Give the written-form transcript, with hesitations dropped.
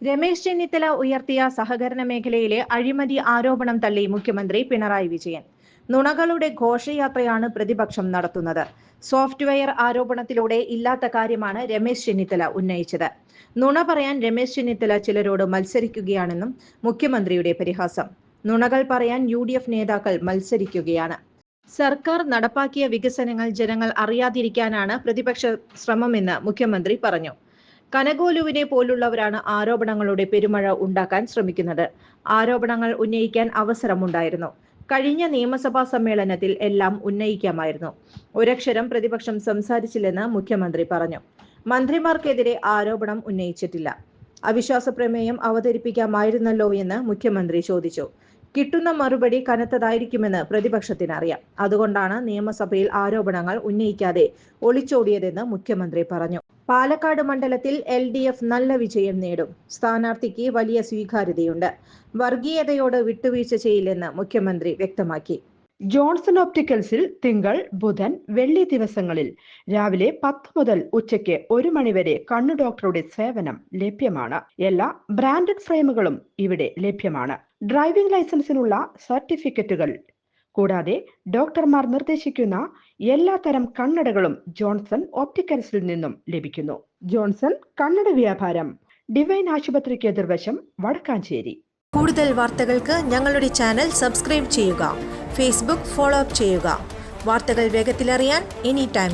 രമേശ് ചെന്നിത്തല ഉയർത്തിയ സഹകരണ മേഖലയിലെ അഴിമതി ആരോപണം തള്ളി മുഖ്യമന്ത്രി പിണറായി വിജയൻ. നുണകളുടെ ഘോഷയാത്രയാണ് പ്രതിപക്ഷം നടത്തുന്നത്. സോഫ്റ്റ്വെയർ ആരോപണത്തിലൂടെ ഇല്ലാത്ത കാര്യമാണ് രമേശ് ചെന്നിത്തല ഉന്നയിച്ചത്. നുണ പറയാൻ രമേശ് ചെന്നിത്തല ചിലരോട് മത്സരിക്കുകയാണെന്നും മുഖ്യമന്ത്രിയുടെ പരിഹാസം. നുണകൾ പറയാൻ UDF നേതാക്കൾ മത്സരിക്കുകയാണ്. സർക്കാർ നടപ്പാക്കിയ വികസനങ്ങൾ ജനങ്ങൾ അറിയാതിരിക്കാനാണ് പ്രതിപക്ഷ ശ്രമമെന്ന് മുഖ്യമന്ത്രി പറഞ്ഞു. കനകോലുവിനെ പോലുള്ളവരാണ് ആരോപണങ്ങളുടെ പെരുമഴ ഉണ്ടാക്കാൻ ശ്രമിക്കുന്നത്. ആരോപണങ്ങൾ ഉന്നയിക്കാൻ അവസരമുണ്ടായിരുന്നു. കഴിഞ്ഞ നിയമസഭാ സമ്മേളനത്തിൽ എല്ലാം ഉന്നയിക്കാമായിരുന്നു. ഒരക്ഷരം പ്രതിപക്ഷം സംസാരിച്ചില്ലെന്ന് മുഖ്യമന്ത്രി പറഞ്ഞു. മന്ത്രിമാർക്കെതിരെ ആരോപണം ഉന്നയിച്ചിട്ടില്ല. അവിശ്വാസ പ്രമേയം അവതരിപ്പിക്കാമായിരുന്നല്ലോ എന്ന് മുഖ്യമന്ത്രി ചോദിച്ചു. കിട്ടുന്ന മറുപടി കനത്തതായിരിക്കുമെന്ന് പ്രതിപക്ഷത്തിനറിയാം. അതുകൊണ്ടാണ് നിയമസഭയിൽ ആരോപണങ്ങൾ ഉന്നയിക്കാതെ ഒളിച്ചോടിയതെന്ന് മുഖ്യമന്ത്രി പറഞ്ഞു. പാലക്കാട് മണ്ഡലത്തിൽ LDF നല്ല വിജയം നേടും. സ്ഥാനാർത്ഥിക്ക് വലിയ സ്വീകാര്യതയുണ്ട്. വർഗീയതയോട് വിട്ടുവീഴ്ച ചെയ്യില്ലെന്ന് മുഖ്യമന്ത്രി വ്യക്തമാക്കി. ജോൺസൺ ഒപ്റ്റിക്കൽസിൽ തിങ്കൾ, ബുധൻ, വെള്ളി ദിവസങ്ങളിൽ രാവിലെ 10 മുതൽ ഉച്ചയ്ക്ക് 1 മണിവരെ കണ്ണു ഡോക്ടറുടെ സേവനം ലഭ്യമാണ്. എല്ലാ ബ്രാൻഡഡ് ഫ്രെയിമുകളും ഇവിടെ ലഭ്യമാണ്. ഡ്രൈവിംഗ് ലൈസൻസിനുള്ള സർട്ടിഫിക്കറ്റുകൾ കൂടാതെ ഡോക്ടർമാർ നിർദ്ദേശിക്കുന്ന എല്ലാ തരം കണ്ണടകളും ജോൺസൺ ഒപ്റ്റിക്കൽസിൽ നിന്നും ലഭിക്കുന്നു. ജോൺസൺ കണ്ണട വ്യാപാരം, ഡിവൈൻ ആശുപത്രിക്ക് എതിർവശം, വടക്കാഞ്ചേരി. കൂടുതൽ വാർത്തകൾക്ക് ഞങ്ങളുടെ ചാനൽ സബ്സ്ക്രൈബ് ചെയ്യുക. ഫേസ്ബുക്ക് ഫോളോ അപ്പ് ചെയ്യുക. വാർത്തകൾ വേഗത്തിലറിയാൻ എനി ടൈം